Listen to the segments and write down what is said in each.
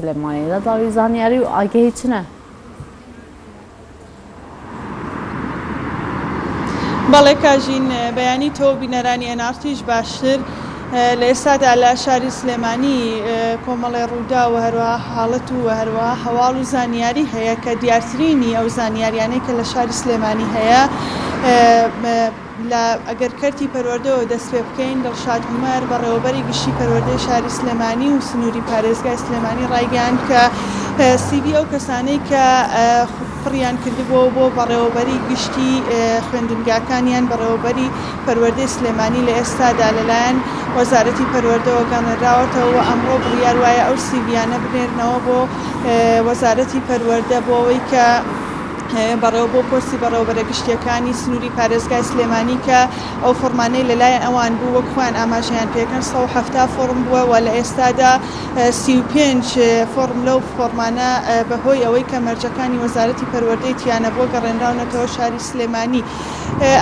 سلێمانیدا داوی زانیاری و ئاگەهی چنە؟ بەڵێ کاژین بەیانی تۆ بینەرانی ئەنارتیش باشتر لە ئێستادا لە شاری سلێمانی کۆمەڵی ڕوودا و هەروەها حاڵەت و هەروەها هەواڵ و زانیاری هەیە کە دیارترینی ئەو زانیاریانەی کە لە شاری سلێمانی هەیە ئەگەر کەرتی پەروەردەوە دەست پێ بکەین دڵشاد هومەر بەڕێوەبەری گشتی پەروەردەی شاری سلێمانی و سنووری پارێزگای سلێمانی ڕایگەیاند کە سیڤی ئەو کەسانەی کە پڕیان کردبووە بۆ بەڕێوەبەری گشتی خوێندنگاکانیان بەڕێوەبەری پەروەردەی سلێمانی لە ئێستادا لەلایەن وەزارەتی پەروەردەوە گەڕێراوەتەوە و ئەمڕۆ بڕیار وایە ئەو سیڤیانە بنێرنەوە بۆ وەزارەتی پەروەردە بۆ ئەوەی کە بەڕێوە بۆ پۆستی بەڕێوەبەرە گشتیەکانی سنووری پارێزگای سلێمانی کە ئەو فۆرمانەی لەلایەن ئەوان بوو وەک خۆیان ئاماژەیان پێکەن 170 فۆرم بووە و لە ئێستادا 35 فۆرم لەو فۆرمانە بەهۆی ئەوەی کە مەرجەکانی وەزارەتی پەروەردەی تیانە بۆ گەڕێنراونەتەوە شاری سلێمانی.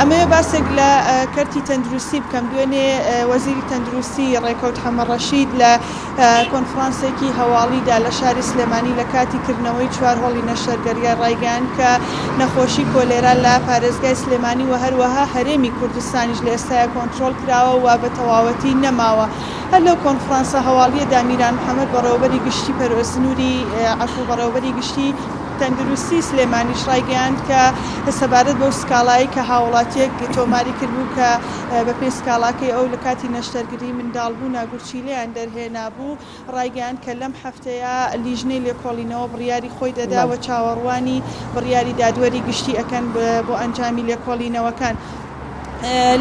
ئەمەوێ باسێک لە کەرتی تەندروستی بکەم. دوێنێ وەزیری تەندروستی ڕێکەوت حەمەڕەشید لە کۆنفرانسێکی هەواڵیدا لە شاری سلێمانی لە کاتی کردنەوەی 4 هۆڵی نەشتەرگەریە ڕایگەیاند کە نەخۆشی کۆلێرا لە پارێزگای سلێمانی و هەروەها هەرێمی کوردستانیش لە ئێستاە کۆنتترۆل کراوە و بە تەواوەتی نەماوە. هەر لەو کۆنفرانسە هەواڵیەدا میران محەممەد بەڕێوەبەری گشتی سنووری عەفو بەڕێوەبەری گشتی تەندروستی سلێمانیش ڕایگەیاند کە سەبارەت بەو سکاڵایی کە هاوڵاتیەک تۆماری کردبوو کە بە پێی سکاڵاکەی ئەو لە کاتی نەشتەرگری منداڵبوو ناگورچیلەیان دەرهێنا بوو ڕایگەیاند کە لەم هەفتەیە لیژنەی لێکۆڵینەوە بڕیاری خۆی دەدا و چاوەڕوانی بڕیاری دادوەری گشتی ئەەکەن بۆ ئەنجامی لێکۆڵینەوەکان.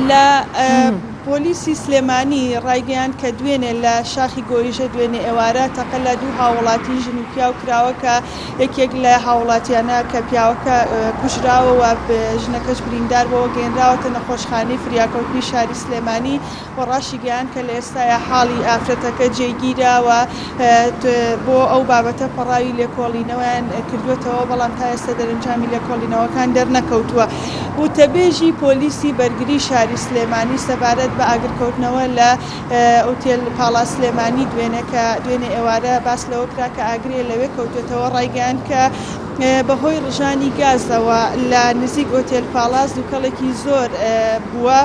لە پۆلیسی سلێمانی ڕایگەیاند کە دوێنێ لە شاخی گۆیژە دوێنێ ئێوارە تەقە لە 2 هاوڵاتی ژن و پیا و کراوە کە یەکێک لە هاوڵاتیانە کە پیاوەکە کوژراوە و ژنەکەش بریندار بەوە گەێنراوەتە نەخۆشخانەی فریاکەوتنی شاری سلێمانی و ڕاشی گەیاند کە لە ئێستاە حاڵی ئافرەتەکە جێگیرەوە بۆ ئەو بابەتە پەڕاوی لێکۆڵینەوەیان کردوێتەوە بەڵام تا ئێستا دەرەنجامی لێکۆڵینەوەکان دەرنەکەوتووە. وتەبێژی پۆلیسی بەرگری شاری سلێمانی سەبارەت بە ئاگرکەوتنەوە لە ئۆتێل پاڵا سلێمانی دوێنێ ئێوارە باس لەوە کرا کە ئاگرێ لەوێ کەوتێتەوە ڕایگەیاند کە بەهۆی ڕژانی گازەوە لە نزیک ئۆتێل پاڵاس دووکەڵێکی زۆر بووە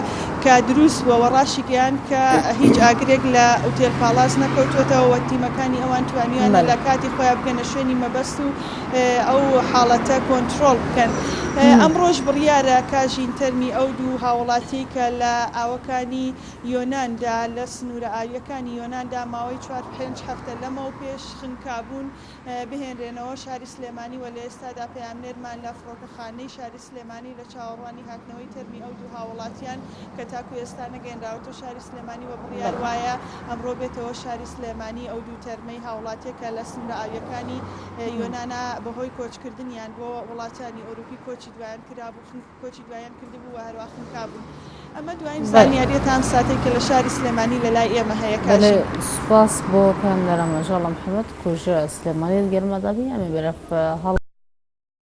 کە دروست بووە ڕاشی گەیاند کە هیچ ئاگرێک لە ئۆتێل پاڵاس نەکەوتوێتەوە و تیمەکانی ئەوان توانیانە لە کاتی خۆیان بگەنە شوێنی مەبەست و ئەو حاڵەتە کۆنتترۆل بکەن. ئەمڕۆژ بڕیارە کاژین تەرمی ئەو 2 هاوڵاتی کە لە ئاوەکانی یۆناندا لە سنوورە ئاویەکانی یۆناندا ماوەی 4-5 هەفتە لەمەوە پێش خنکابوون بهێنرێنەوە شاری سلێمانی و لە ئێستادا پەیامنێرمان لە فڕۆکەخانەی شاری سلێمانی لە چاوەڕوانی هاتنەوەی تەرمی ئەو 2 هاوڵاتیان کە تاکو ئێستا نەگەێنراوەتە شاری سلێمانی و بڕیار وایە ئەمڕۆ بێتەوە شاری سلێمانی ئەو 2 تەرمەی هاوڵاتێکە لە سنوورە ئاویەکانی یۆنانە بەهۆی کۆچکردنیان بۆ وڵاتانی ئەوروپی کۆچی دوایان کرابوو کۆچی دوایان کردبوو و هەروە خنکابوون. ئەمە دوایین زانیاریەتان ساتێک کە لە شاری سلێمانی لە لای ئێمە هەیە. کاژین سوپاس بۆ پێم دەرەمەژەڵە محەممەد کوژە سلێمانی گەرمەدەبی ئەمە بەرەف هەڵ